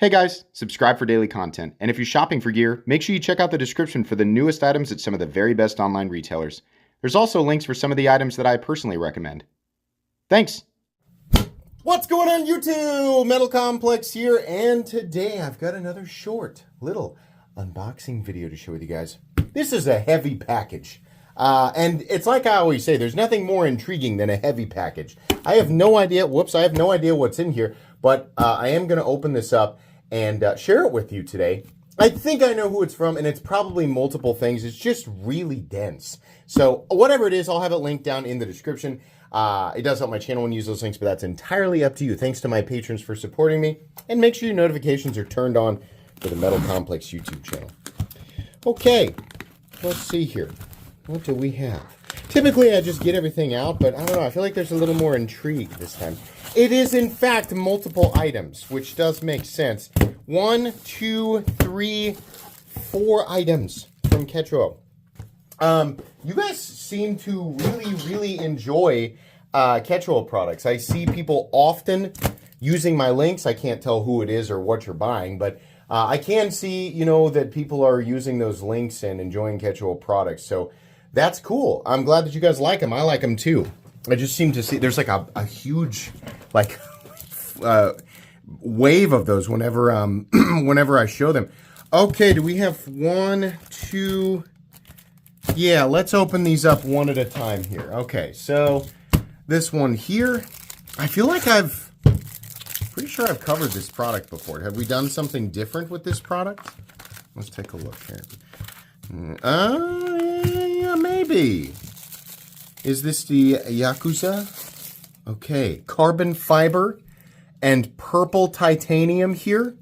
Hey guys, subscribe for daily content, and if you're shopping for gear, make sure you check out the description for the newest items at some of the very best online retailers. There's also links for some of the items that I personally recommend. Thanks! What's going on YouTube? Metal Complex here, and today I've got another short little unboxing video to share with you guys. This is a heavy package. And it's like I always say, there's nothing more intriguing than a heavy package. I have no idea, I have no idea what's in here, but I am going to open this up and share it with you today. I think I know who it's from, and it's probably multiple things. It's just really dense. So whatever it is, I'll have it linked down in the description. It does help my channel when you use those links, but that's entirely up to you. Thanks to my patrons for supporting me, and make sure your notifications are turned on for the Metal Complex YouTube channel. Okay, let's see here. What do we have? Typically, I just get everything out, but I don't know. I feel like there's a little more intrigue this time. It is, in fact, multiple items, which does make sense. 1, 2, 3, 4 items from Ketuo. You guys seem to really enjoy Ketuo products. I see people often using my links. I can't tell who it is or what you're buying, but I can see, you know, that people are using those links and enjoying Ketuo products. So that's cool. I'm glad that you guys like them. I like them too. I just seem to see there's like a huge like wave of those whenever whenever I show them. Okay, do we have 1, 2? Yeah, let's open these up one at a time here. Okay, so this one here, I feel like pretty sure I've covered this product before. Have we done something different with this product? Let's take a look here. Yeah, maybe. Is this the Yakuza? Okay, carbon fiber and purple titanium here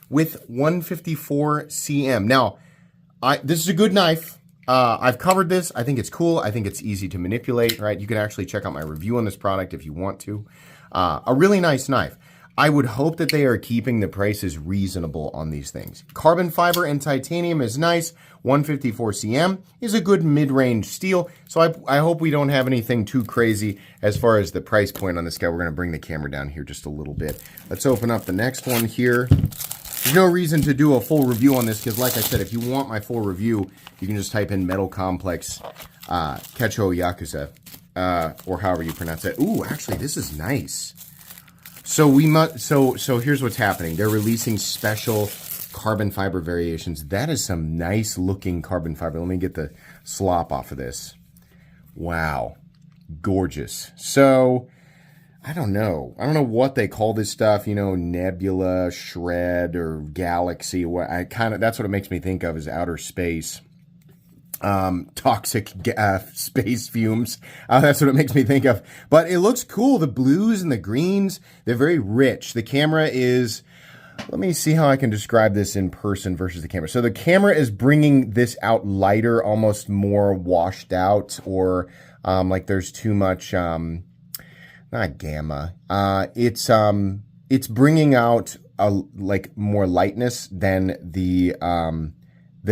with 154 cm. Now, this is a good knife. I've covered this. I think it's cool. I think it's easy to manipulate, right? You can actually check out my review on this product if you want to. A really nice knife. I would hope that they are keeping the prices reasonable on these things. Carbon fiber and titanium is nice. 154 cm is a good mid-range steel. So I hope we don't have anything too crazy as far as the price point on this guy. We're going to bring the camera down here just a little bit. Let's open up the next one here. There's no reason to do a full review on this because, like I said, if you want my full review, you can just type in Metal Complex Ketuo Yakuza, or however you pronounce it. Ooh, actually, this is nice. So here's what's happening. They're releasing special carbon fiber variations. That is some nice looking carbon fiber. Let me get the slop off of this. Wow. Gorgeous. So I don't know what they call this stuff, you know, nebula, shred, or galaxy. That's what it makes me think of is outer space. Toxic space fumes. That's what it makes me think of. But it looks cool. The blues and the greens, they're very rich. The camera is, let me see how I can describe this in person versus the camera. So the camera is bringing this out lighter, almost more washed out, or like there's too much, not gamma. It's bringing out like more lightness than the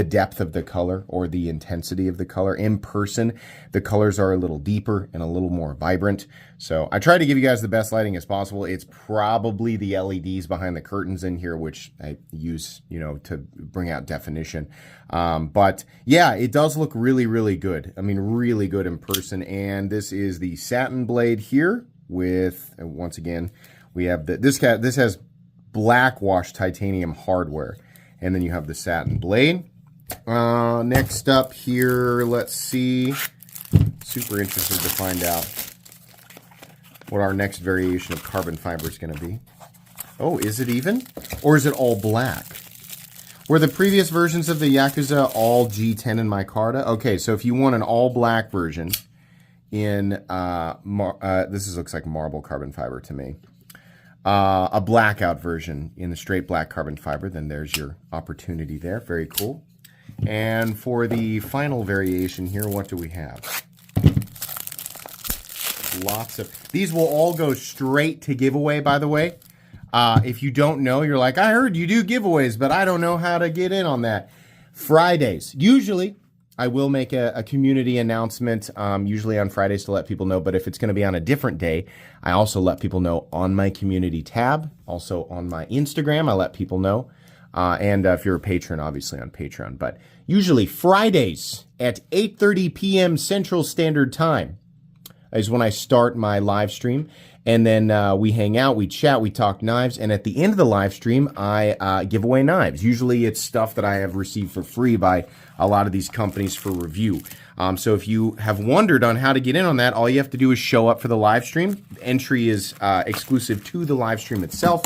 depth of the color or the intensity of the color. In person, the colors are a little deeper and a little more vibrant. So I try to give you guys the best lighting as possible. It's probably the LEDs behind the curtains in here, which I use, you know, to bring out definition. But yeah, it does look really good. I mean, really good in person. And this is the satin blade here with, once again, we have this has black wash titanium hardware. And then you have the satin blade. Next up here, let's see. Super interested to find out what our next variation of carbon fiber is going to be. Oh, is it even? Or is it all black? Were the previous versions of the Yakuza all G10 and micarta? Okay, so if you want an all black version in, looks like marble carbon fiber to me. A blackout version in the straight black carbon fiber, then there's your opportunity there. Very cool. And for the final variation here, what do we have? Lots of... These will all go straight to giveaway, by the way. If you don't know, you're like, I heard you do giveaways, but I don't know how to get in on that. Fridays. Usually, I will make a community announcement, usually on Fridays to let people know, but if it's going to be on a different day, I also let people know on my community tab, also on my Instagram, I let people know. And if you're a patron, obviously on Patreon, but usually Fridays at 8:30 p.m. Central Standard Time is when I start my live stream. And then we hang out, we chat, we talk knives. And at the end of the live stream, I give away knives. Usually it's stuff that I have received for free by a lot of these companies for review. So if you have wondered on how to get in on that, all you have to do is show up for the live stream. Entry is exclusive to the live stream itself.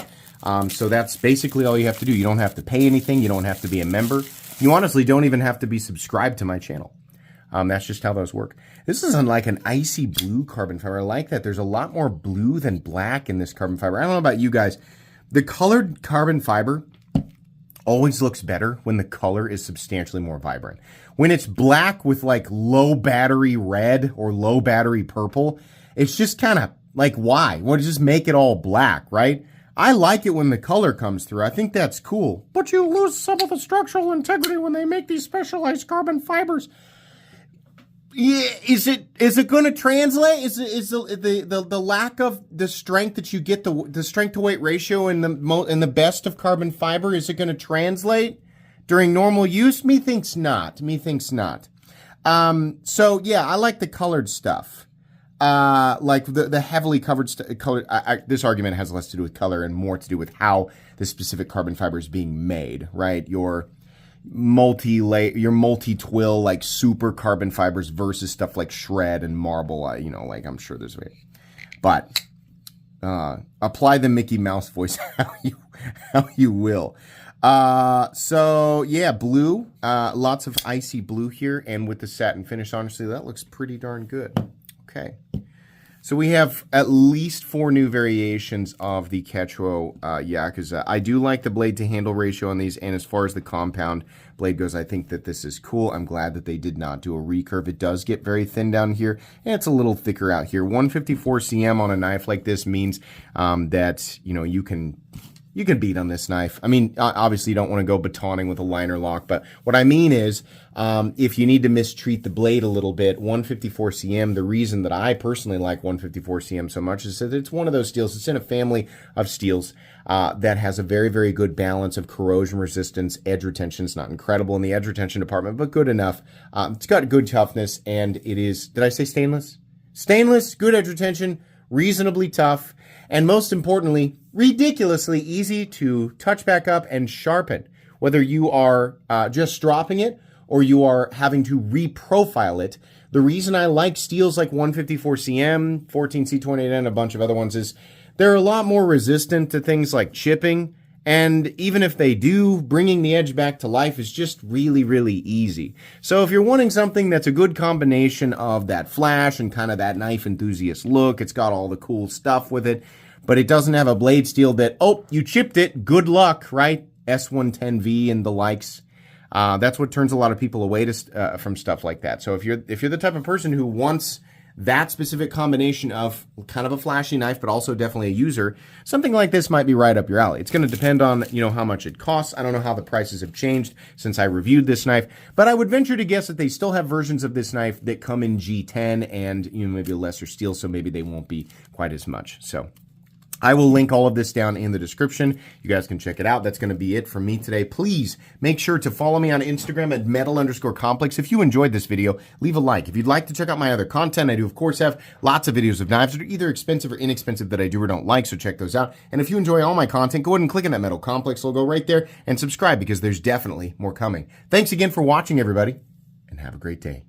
So that's basically all you have to do. You don't have to pay anything. You don't have to be a member. You honestly don't even have to be subscribed to my channel. That's just how those work. This is like an icy blue carbon fiber. I like that. There's a lot more blue than black in this carbon fiber. I don't know about you guys. The colored carbon fiber always looks better when the color is substantially more vibrant. When it's black with like low battery red or low battery purple, it's just kind of like, why? Well, just make it all black, right? I like it when the color comes through. I think that's cool. But you lose some of the structural integrity when they make these specialized carbon fibers. Yeah, is it going to translate? Is the lack of the strength that you get, the strength to weight ratio in the best of carbon fiber, is it going to translate during normal use? Me thinks not. So yeah, I like the colored stuff. Like the heavily covered colored. This argument has less to do with color and more to do with how the specific carbon fiber is being made. Right, your multi-twill, like super carbon fibers versus stuff like shred and marble. Like I'm sure there's way, but apply the Mickey Mouse voice how you will. So yeah, blue, lots of icy blue here, and with the satin finish, honestly, that looks pretty darn good. Okay. So we have at least 4 new variations of the Ketuo Yakuza. I do like the blade to handle ratio on these, and as far as the compound blade goes, I think that this is cool. I'm glad that they did not do a recurve. It does get very thin down here, and it's a little thicker out here. 154 cm on a knife like this means that you can beat on this knife. I mean, obviously you don't want to go batoning with a liner lock, but what I mean is if you need to mistreat the blade a little bit, 154 cm, the reason that I personally like 154 cm so much is that it's one of those steels. It's in a family of steels that has a very, very good balance of corrosion resistance. Edge retention is not incredible in the edge retention department, but good enough. It's got good toughness, and it is, did I say stainless? Stainless, good edge retention, reasonably tough, and most importantly, ridiculously easy to touch back up and sharpen, whether you are just dropping it or you are having to reprofile it. The reason I like steels like 154 cm, 14C28N, a bunch of other ones is they're a lot more resistant to things like chipping. And even if they do, bringing the edge back to life is just really, really easy. So if you're wanting something that's a good combination of that flash and kind of that knife enthusiast look, it's got all the cool stuff with it, but it doesn't have a blade steel that, oh, you chipped it, good luck, right? S110V and the likes. That's what turns a lot of people away from stuff like that. So if you're the type of person who wants that specific combination of kind of a flashy knife, but also definitely a user, something like this might be right up your alley. It's going to depend on, how much it costs. I don't know how the prices have changed since I reviewed this knife, but I would venture to guess that they still have versions of this knife that come in G10 and, maybe a lesser steel, so maybe they won't be quite as much. So I will link all of this down in the description. You guys can check it out. That's going to be it from me today. Please make sure to follow me on Instagram at metal_complex. If you enjoyed this video, leave a like. If you'd like to check out my other content, I do, of course, have lots of videos of knives that are either expensive or inexpensive that I do or don't like, so check those out. And if you enjoy all my content, go ahead and click on that Metal Complex logo right there and subscribe because there's definitely more coming. Thanks again for watching, everybody, and have a great day.